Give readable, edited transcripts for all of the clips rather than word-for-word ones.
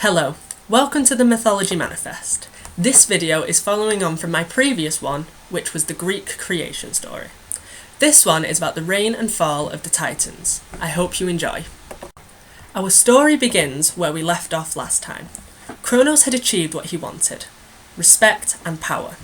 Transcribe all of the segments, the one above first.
Hello, welcome to the Mythology Manifest. This video is following on from my previous one, which was the Greek creation story. This one is about the reign and fall of the Titans. I hope you enjoy. Our story begins where we left off last time. Kronos had achieved what he wanted: respect and power.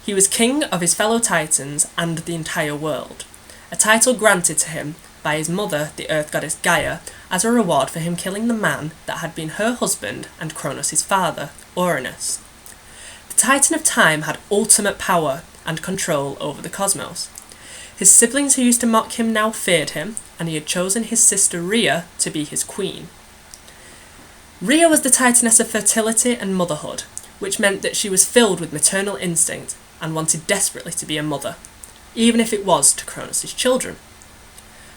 He was king of his fellow Titans and the entire world, a title granted to him by his mother, the earth goddess Gaia, as a reward for him killing the man that had been her husband and Kronos' father, Uranus. The Titan of Time had ultimate power and control over the cosmos. His siblings who used to mock him now feared him, and he had chosen his sister Rhea to be his queen. Rhea was the Titaness of fertility and motherhood, which meant that she was filled with maternal instinct and wanted desperately to be a mother, even if it was to Kronos' children.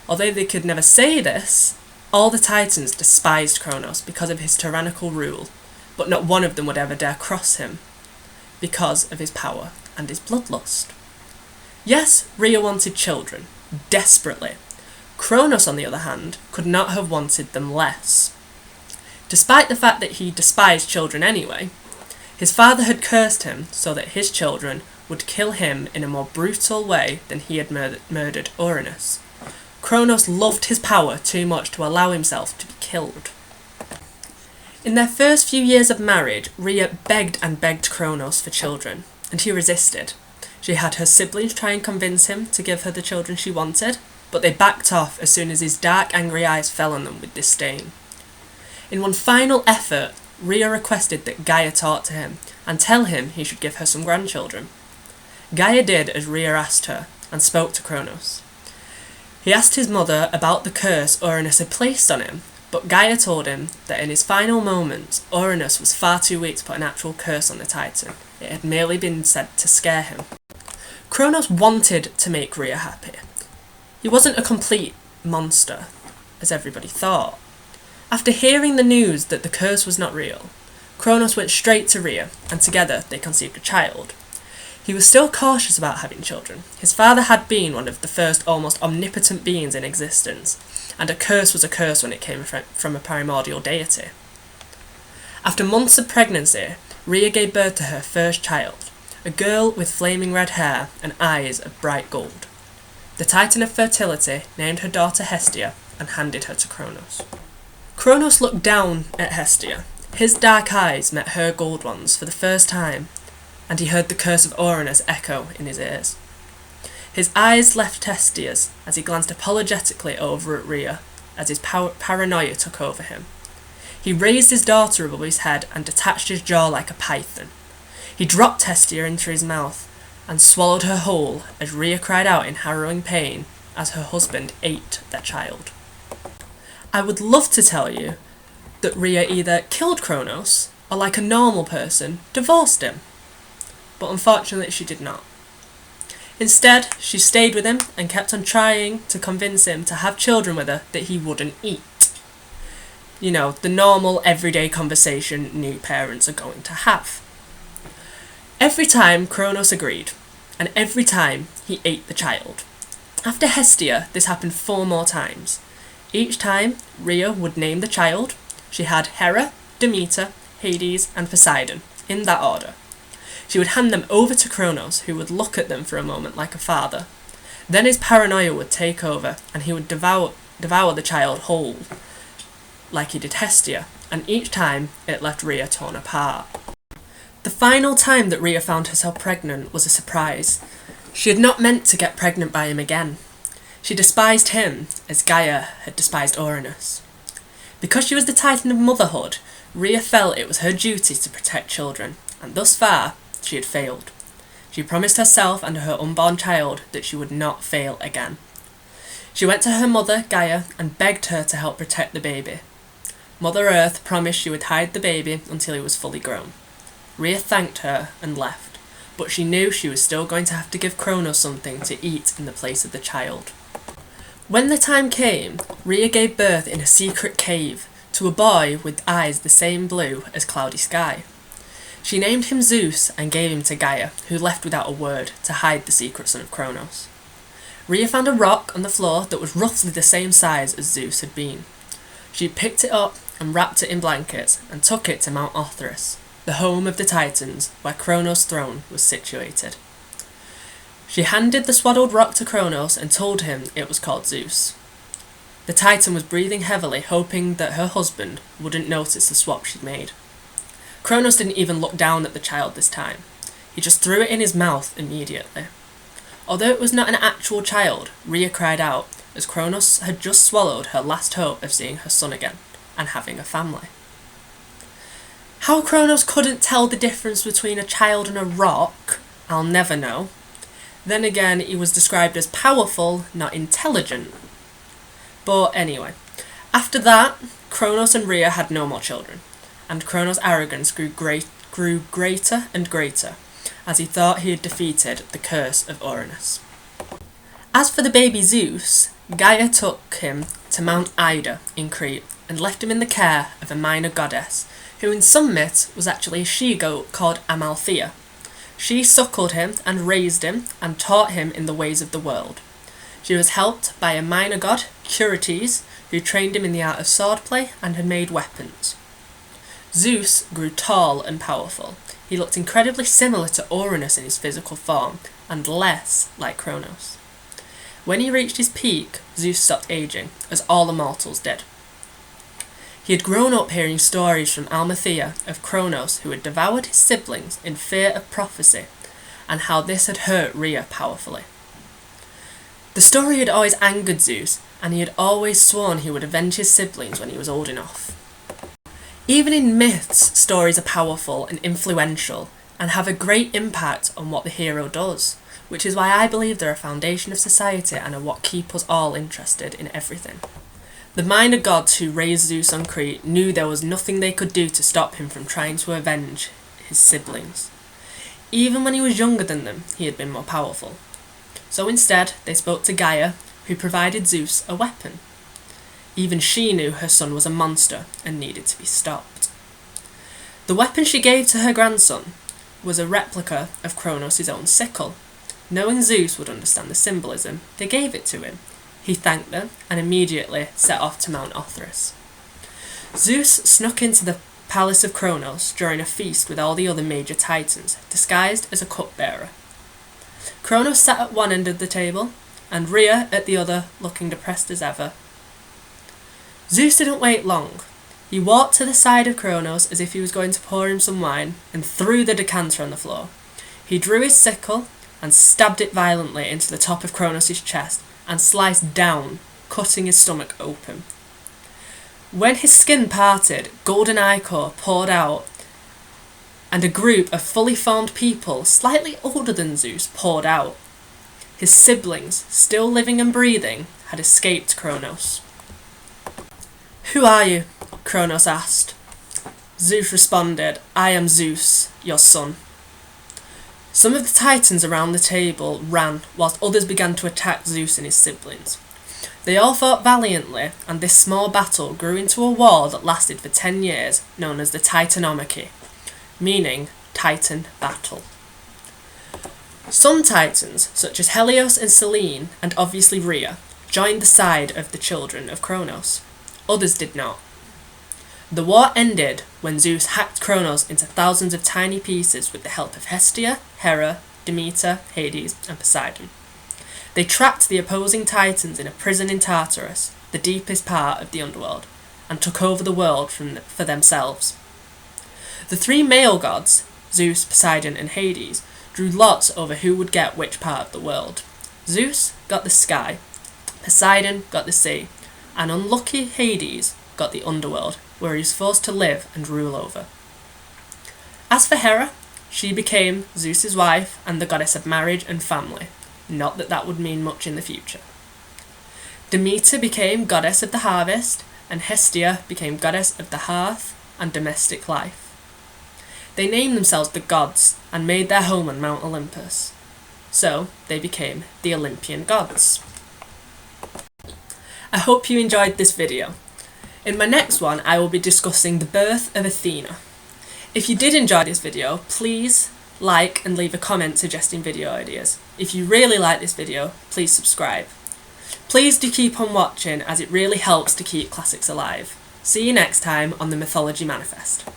Although they could never say this, all the Titans despised Kronos because of his tyrannical rule, but not one of them would ever dare cross him because of his power and his bloodlust. Yes, Rhea wanted children, desperately. Kronos, on the other hand, could not have wanted them less. Despite the fact that he despised children anyway, his father had cursed him so that his children would kill him in a more brutal way than he had murdered Uranus. Kronos loved his power too much to allow himself to be killed. In their first few years of marriage, Rhea begged and begged Kronos for children, and he resisted. She had her siblings try and convince him to give her the children she wanted, but they backed off as soon as his dark, angry eyes fell on them with disdain. In one final effort, Rhea requested that Gaia talk to him and tell him he should give her some grandchildren. Gaia did as Rhea asked her and spoke to Kronos. He asked his mother about the curse Uranus had placed on him, but Gaia told him that in his final moments, Uranus was far too weak to put an actual curse on the Titan. It had merely been said to scare him. Kronos wanted to make Rhea happy. He wasn't a complete monster, as everybody thought. After hearing the news that the curse was not real, Kronos went straight to Rhea, and together they conceived a child. He was still cautious about having children. His father had been one of the first almost omnipotent beings in existence, and a curse was a curse when it came from a primordial deity. After months of pregnancy, Rhea gave birth to her first child, a girl with flaming red hair and eyes of bright gold. The Titan of fertility named her daughter Hestia and handed her to Kronos. Kronos looked down at Hestia. His dark eyes met her gold ones for the first time, and he heard the curse of Uranus echo in his ears. His eyes left Hestia's as he glanced apologetically over at Rhea as his paranoia took over him. He raised his daughter above his head and detached his jaw like a python. He dropped Hestia into his mouth and swallowed her whole as Rhea cried out in harrowing pain as her husband ate their child. I would love to tell you that Rhea either killed Kronos or, like a normal person, divorced him. But unfortunately she did not. Instead, she stayed with him and kept on trying to convince him to have children with her that he wouldn't eat. You know, the normal everyday conversation new parents are going to have. Every time Kronos agreed, and every time he ate the child. After Hestia, this happened 4 more times. Each time, Rhea would name the child. She had Hera, Demeter, Hades, and Poseidon, in that order. She would hand them over to Kronos, who would look at them for a moment like a father. Then his paranoia would take over, and he would devour the child whole, like he did Hestia, and each time it left Rhea torn apart. The final time that Rhea found herself pregnant was a surprise. She had not meant to get pregnant by him again. She despised him, as Gaia had despised Uranus. Because she was the Titan of motherhood, Rhea felt it was her duty to protect children, and thus far, she had failed. She promised herself and her unborn child that she would not fail again. She went to her mother, Gaia, and begged her to help protect the baby. Mother Earth promised she would hide the baby until he was fully grown. Rhea thanked her and left, but she knew she was still going to have to give Kronos something to eat in the place of the child. When the time came, Rhea gave birth in a secret cave to a boy with eyes the same blue as cloudy sky. She named him Zeus and gave him to Gaia, who left without a word to hide the secret son of Kronos. Rhea found a rock on the floor that was roughly the same size as Zeus had been. She picked it up and wrapped it in blankets and took it to Mount Othrys, the home of the Titans, where Kronos' throne was situated. She handed the swaddled rock to Kronos and told him it was called Zeus. The Titan was breathing heavily, hoping that her husband wouldn't notice the swap she'd made. Kronos didn't even look down at the child this time. He just threw it in his mouth immediately. Although it was not an actual child, Rhea cried out, as Kronos had just swallowed her last hope of seeing her son again and having a family. How Kronos couldn't tell the difference between a child and a rock, I'll never know. Then again, he was described as powerful, not intelligent. But anyway, after that, Kronos and Rhea had no more children, and Kronos' arrogance grew greater and greater, as he thought he had defeated the curse of Uranus. As for the baby Zeus, Gaia took him to Mount Ida in Crete and left him in the care of a minor goddess, who in some myths was actually a she-goat called Amalthea. She suckled him and raised him and taught him in the ways of the world. She was helped by a minor god, Curites, who trained him in the art of swordplay and had made weapons. Zeus grew tall and powerful. He looked incredibly similar to Uranus in his physical form, and less like Kronos. When he reached his peak, Zeus stopped aging, as all the mortals did. He had grown up hearing stories from Amalthea of Kronos, who had devoured his siblings in fear of prophecy, and how this had hurt Rhea powerfully. The story had always angered Zeus, and he had always sworn he would avenge his siblings when he was old enough. Even in myths, stories are powerful and influential, and have a great impact on what the hero does, which is why I believe they're a foundation of society and are what keep us all interested in everything. The minor gods who raised Zeus on Crete knew there was nothing they could do to stop him from trying to avenge his siblings. Even when he was younger than them, he had been more powerful. So instead, they spoke to Gaia, who provided Zeus a weapon. Even she knew her son was a monster and needed to be stopped. The weapon she gave to her grandson was a replica of Kronos' own sickle. Knowing Zeus would understand the symbolism, they gave it to him. He thanked them and immediately set off to Mount Othrys. Zeus snuck into the palace of Kronos during a feast with all the other major titans, disguised as a cupbearer. Kronos sat at one end of the table, and Rhea at the other, looking depressed as ever. Zeus didn't wait long. He walked to the side of Kronos as if he was going to pour him some wine, and threw the decanter on the floor. He drew his sickle and stabbed it violently into the top of Kronos' chest, and sliced down, cutting his stomach open. When his skin parted, golden ichor poured out, and a group of fully formed people, slightly older than Zeus, poured out. His siblings, still living and breathing, had escaped Kronos. "Who are you?" Kronos asked. Zeus responded, "I am Zeus, your son." Some of the titans around the table ran, whilst others began to attack Zeus and his siblings. They all fought valiantly, and this small battle grew into a war that lasted for 10 years, known as the Titanomachy, meaning Titan Battle. Some titans, such as Helios and Selene, and obviously Rhea, joined the side of the children of Kronos. Others did not. The war ended when Zeus hacked Kronos into thousands of tiny pieces with the help of Hestia, Hera, Demeter, Hades, and Poseidon. They trapped the opposing titans in a prison in Tartarus, the deepest part of the underworld, and took over the world for themselves. The three male gods, Zeus, Poseidon, and Hades, drew lots over who would get which part of the world. Zeus got the sky, Poseidon got the sea, and unlucky Hades got the underworld, where he was forced to live and rule over. As for Hera, she became Zeus's wife and the goddess of marriage and family, not that that would mean much in the future. Demeter became goddess of the harvest, and Hestia became goddess of the hearth and domestic life. They named themselves the gods and made their home on Mount Olympus. So they became the Olympian gods. I hope you enjoyed this video. In my next one, I will be discussing the birth of Athena. If you did enjoy this video, please like and leave a comment suggesting video ideas. If you really like this video, please subscribe. Please do keep on watching, as it really helps to keep classics alive. See you next time on the Mythology Manifest.